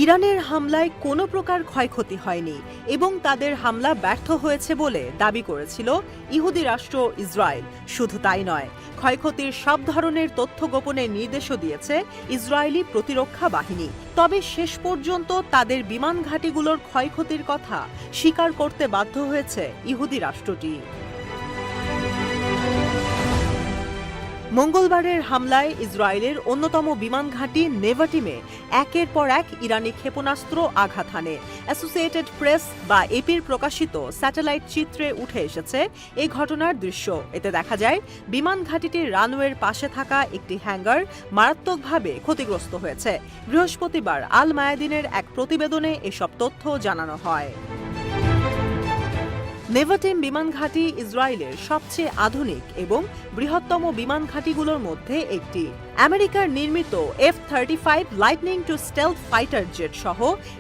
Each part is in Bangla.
ইরানের হামলায় কোনো প্রকার ক্ষয়ক্ষতি হয়নি এবং তাদের হামলা ব্যর্থ হয়েছে বলে দাবি করেছিল ইহুদি রাষ্ট্র ইসরায়েল। শুধু তাই নয়, ক্ষয়ক্ষতির সব ধরনের তথ্য গোপনের নির্দেশও দিয়েছে ইসরায়েলি প্রতিরক্ষা বাহিনী। তবে শেষ পর্যন্ত তাদের বিমান ঘাঁটিগুলোর ক্ষয়ক্ষতির কথা স্বীকার করতে বাধ্য হয়েছে ইহুদি রাষ্ট্রটি। মঙ্গলবারের হামলায় ইসরায়েলের অন্যতম বিমান ঘাঁটি নেভাটিমে একের পর এক ইরানি ক্ষেপণাস্ত্র আঘাত হানে। অ্যাসোসিয়েটেড প্রেস বা এপির প্রকাশিত স্যাটেলাইট চিত্রে উঠে এসেছে এই ঘটনার দৃশ্য। এতে দেখা যায় বিমান ঘাঁটিটির রানওয়ের পাশে থাকা একটি হ্যাঙ্গার মারাত্মকভাবে ক্ষতিগ্রস্ত হয়েছে। বৃহস্পতিবার আল মায়াদিনের এক প্রতিবেদনে এসব তথ্য জানানো হয়। নেভাটিম বিমান ঘাঁটি ইসরায়েলের সবচেয়ে আধুনিক এবং বৃহত্তম বিমান ঘাঁটিগুলোর মধ্যে একটি। আমেরিকার নির্মিত F-35 lightning two stealth fighter jet সহ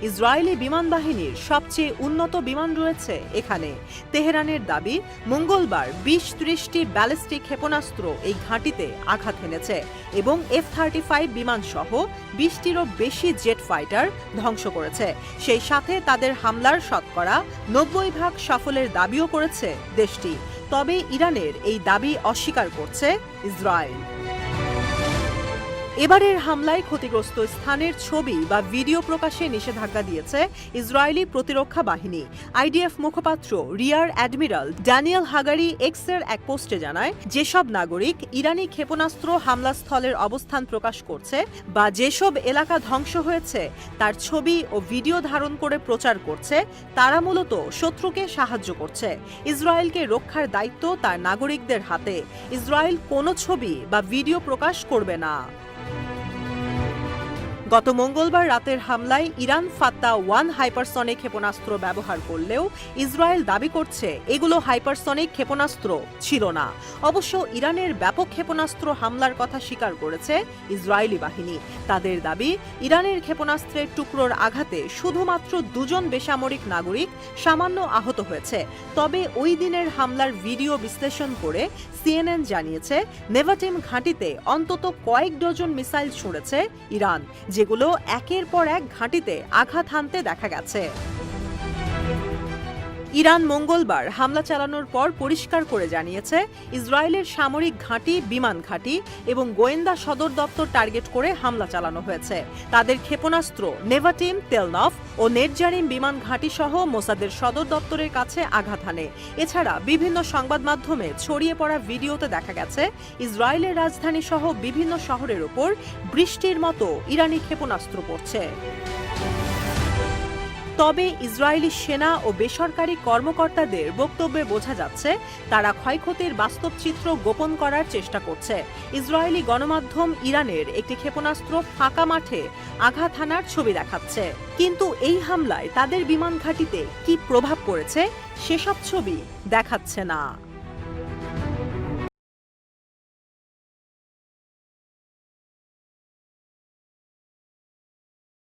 ইসরায়েলি বিমান বাহিনীর সবচেয়ে উন্নত বিমান রয়েছে এখানে। তেহরানের দাবি, মঙ্গলবার 20-30টি ব্যালিস্টিক ক্ষেপণাস্ত্র এই ঘাঁটিতে আঘাত হেনেছে এবং F-35 বিমান সহ 20টিরও বেশি জেট ফাইটার ধ্বংস করেছে। সেই সাথে তাদের হামলার শতকরা 90% সফলের দাবিও করেছে দেশটি। তবে ইরানের এই দাবি অস্বীকার করছে ইসরায়েল। এবারের হামলায় ক্ষতিগ্রস্ত স্থানের ছবি বা ভিডিও প্রকাশে নিষেধাজ্ঞা দিয়েছে ইসরায়েলি প্রতিরক্ষা বাহিনী। আইডিএফ মুখপাত্র রিয়ার অ্যাডমিরাল ড্যানিয়েল হাগারি এক্সের এক পোস্টে জানায়, যেসব নাগরিক ইরানি ক্ষেপণাস্ত্র হামলাস্থলের অবস্থান প্রকাশ করছে বা যেসব এলাকা ধ্বংস হয়েছে তার ছবি ও ভিডিও ধারণ করে প্রচার করছে, তারা মূলত শত্রুকে সাহায্য করছে। ইসরায়েলকে রক্ষার দায়িত্ব তার নাগরিকদের হাতে। ইসরায়েল কোনো ছবি বা ভিডিও প্রকাশ করবে না। গত মঙ্গলবার রাতের হামলায় ইরান ফাত্তা-1 হাইপারসনিক ক্ষেপণাস্ত্র ব্যবহার করলেও ইসরায়েল দাবি করছে এগুলো হাইপারসনিক ক্ষেপণাস্ত্র ছিল না। অবশ্য ইরানের ব্যাপক ক্ষেপণাস্ত্র হামলার কথা স্বীকার করেছে ইসরায়েলি বাহিনী। তাদের দাবি, ইরানের ক্ষেপণাস্ত্রের টুকরোর আঘাতে শুধুমাত্র 2 জন বেসামরিক নাগরিক সামান্য আহত হয়েছে। তবে ওই দিনের হামলার ভিডিও বিশ্লেষণ করে CNN জানিয়েছে, নেভাটিম ঘাঁটিতে অন্তত কয়েক ডজন মিসাইল ছুঁড়েছে ইরান, যেগুলো একের পর এক ঘাঁটিতে আঘাত হানতে দেখা গেছে। ইরান মঙ্গলবার হামলা চালানোর পর পরিষ্কার করে জানিয়েছে, ইসরায়েলের সামরিক ঘাঁটি, বিমান ঘাঁটি এবং গোয়েন্দা সদর দপ্তর টার্গেট করে হামলা চালানো হয়েছে। তাদের ক্ষেপণাস্ত্র নেভাটিম, তেলনভ ও নেটজারিম বিমান ঘাঁটি সহ মোসাদের সদর দপ্তরের কাছে আঘাত হানে। এছাড়া বিভিন্ন সংবাদ মাধ্যমে ছড়িয়ে পড়া ভিডিওতে দেখা গেছে, ইসরায়েলের রাজধানী সহ বিভিন্ন শহরের ওপর বৃষ্টির মতো ইরানি ক্ষেপণাস্ত্র পড়ছে। তবে ইসরায়েলি সেনা ও বেসরকারি কর্মকর্তাদের বক্তব্যে বোঝা যাচ্ছে, তারা ক্ষয়ক্ষতির বাস্তব চিত্র গোপন করার চেষ্টা করছে। ইসরায়েলি গণমাধ্যম ইরানের একটি ক্ষেপণাস্ত্র ফাঁকা মাঠে আঘাত হানার ছবি দেখাচ্ছে, কিন্তু এই হামলায় তাদের বিমান ঘাঁটিতে কি প্রভাব পড়েছে সেসব ছবি দেখাচ্ছে না।